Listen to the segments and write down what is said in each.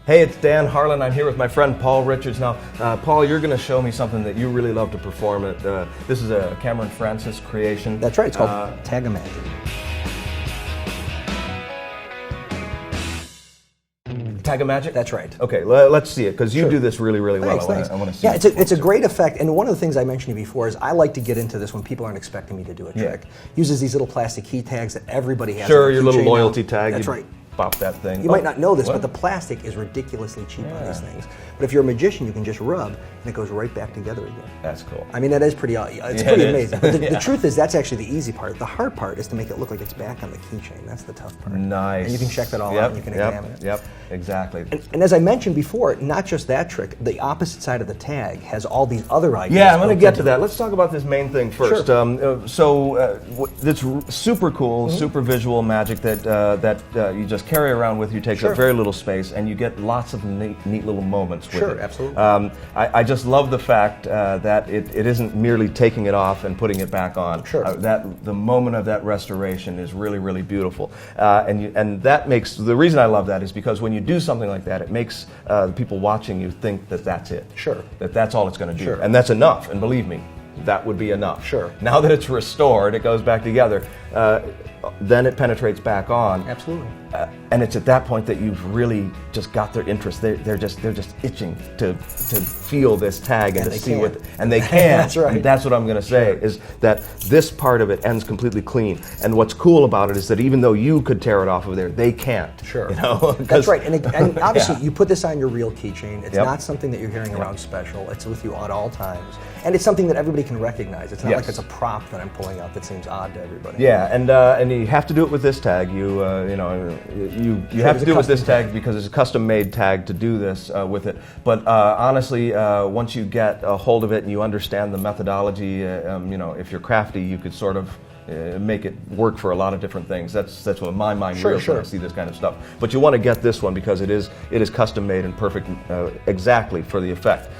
Hey, it's Dan Harlan. I'm here with my friend Paul Richards. Now, Paul, you're going to show me something that you really love to perform. This is a Cameron Francis creation. That's right. It's called Tag-A-Magic. Tag-A-Magic? That's right. Okay, let's see it, because you Sure. do this really, really well. Thanks. I want to see yeah, it. it's a great effect, and one of the things I mentioned to you before is I like to get into this when people aren't expecting me to do a trick. Uses these little plastic key tags that everybody has. Sure, your little loyalty tag. That's right. Pop that thing. You might not know this, but the plastic is ridiculously cheap on these things. But if you're a magician, you can just rub, and it goes right back together again. That's cool. I mean, that is pretty. It's pretty amazing. But the truth is, that's actually the easy part. The hard part is to make it look like it's back on the keychain. That's the tough part. Nice. And you can check that all out, and you can examine it. Yep, exactly. And as I mentioned before, not just that trick. The opposite side of the tag has all these other ideas. Yeah, I'm going to get to that. Let's talk about this main thing first. Sure. This super cool, super visual magic that you just carry around with you. Takes up very little space, and you get lots of neat little moments with it. Sure, absolutely. I just love the fact that it isn't merely taking it off and putting it back on. Sure. That the moment of that restoration is really, really beautiful. And that makes, the reason I love that is because when you do something like that, it makes the people watching you think that that's it. Sure. That's all it's going to do. Sure. And that's enough, and believe me, that would be enough. Sure. Now that it's restored, it goes back together, then it penetrates back on. Absolutely. And it's at that point that you've really just got their interest. They're just itching to feel this tag and to see what, and they can. That's right. And that's what I'm going to say is that this part of it ends completely clean. And what's cool about it is that even though you could tear it off of there, they can't. Sure. You know? That's right. And obviously, you put this on your real keychain. It's Yep. not something that you're hearing around special. It's with you at all times, and it's something that everybody can recognize. It's not like it's a prop that I'm pulling out that seems odd to everybody. Yeah, and you have to do it with this tag. You have to do it with this tag because it's a custom-made tag to do this with it. But honestly, once you get a hold of it and you understand the methodology, if you're crafty, you could sort of make it work for a lot of different things. That's what my mind reels when I see this kind of stuff. But you want to get this one because it is custom-made and perfect exactly for the effect,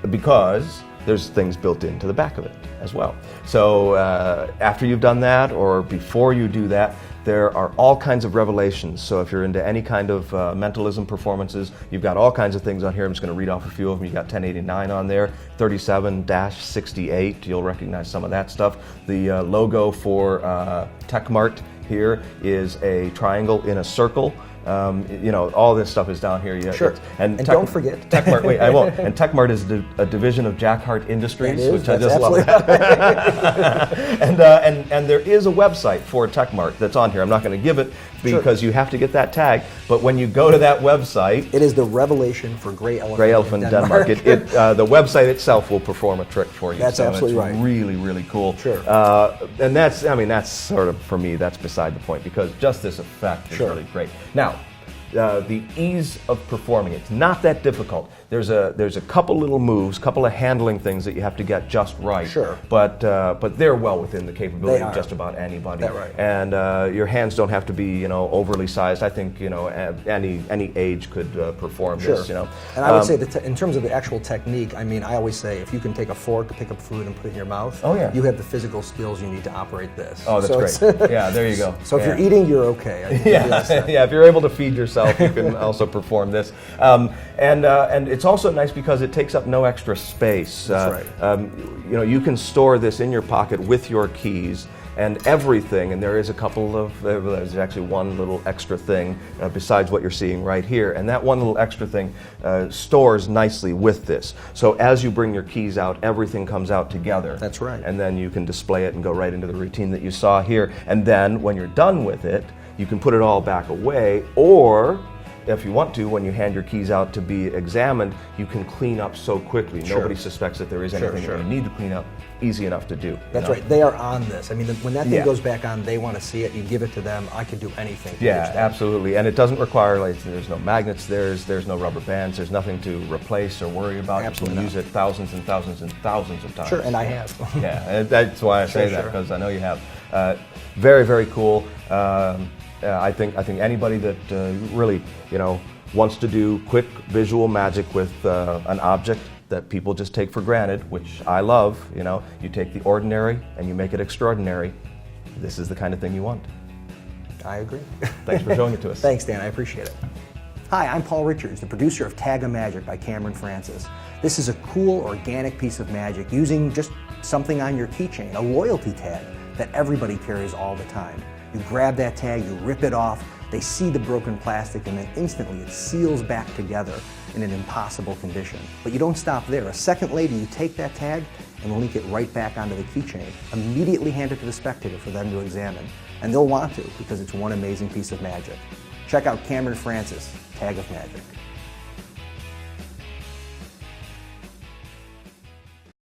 because there's things built into the back of it as well. So after you've done that, or before you do that, there are all kinds of revelations. So if you're into any kind of mentalism performances, you've got all kinds of things on here. I'm just going to read off a few of them. You got 1089 on there, 37-68. You'll recognize some of that stuff. The logo for TechMart here is a triangle in a circle. All this stuff is down here. Sure. And don't forget TechMart. Wait, I won't. And TechMart is a division of Jack Hart Industries, which I just love. And there is a website for TechMart that's on here. I'm not going to give it because you have to get that tag. But when you go to that website, it is the revelation for Gray Elephant. Gray Elephant in Denmark. The website itself will perform a trick for you. That's absolutely right. Really, really cool. Sure. And that's sort of, for me, that's beside the point, because just this effect is really great. Now, the ease of performing, it's not that difficult. There's a couple little moves, couple of handling things that you have to get just right. Sure. But they're well within the capability of are. just about anybody. That's right. And your hands don't have to be overly sized. I think any age could perform this. And I would say that in terms of the actual technique, I always say if you can take a fork, pick up food, and put it in your mouth, you have the physical skills you need to operate this. Oh, that's great. Yeah, there you go. So if you're eating, you're okay. Yeah. If you're able to feed yourself, you can also perform this. And it's also nice because it takes up no extra space. That's right. You can store this in your pocket with your keys and everything, and there's actually one little extra thing besides what you're seeing right here, and that one little extra thing stores nicely with this. So as you bring your keys out, everything comes out together. That's right. And then you can display it and go right into the routine that you saw here. And then when you're done with it, you can put it all back away, or if you want to, when you hand your keys out to be examined, you can clean up so quickly. Nobody suspects that there is anything that you need to clean up. Easy enough to do. That's right. They are on this. When that thing goes back on, they want to see it. You give it to them. I can do anything. Absolutely. And it doesn't require, there's no magnets, there's no rubber bands, there's nothing to replace or worry about. Absolutely. You can use it thousands and thousands and thousands of times. Sure, and I have. And that's why I say that, because I know you have. Very, very cool. I think anybody that really wants to do quick visual magic with an object that people just take for granted, which I love. You take the ordinary and you make it extraordinary. This is the kind of thing you want. I agree. Thanks for showing it to us. Thanks, Dan. I appreciate it. Hi, I'm Paul Richards, the producer of Tag of Magic by Cameron Francis. This is a cool, organic piece of magic using just something on your keychain, a loyalty tag that everybody carries all the time. You grab that tag, you rip it off, they see the broken plastic, and then instantly it seals back together in an impossible condition. But you don't stop there. A second later, you take that tag and link it right back onto the keychain. Immediately hand it to the spectator for them to examine. And they'll want to, because it's one amazing piece of magic. Check out Cameron Francis, Tag of Magic.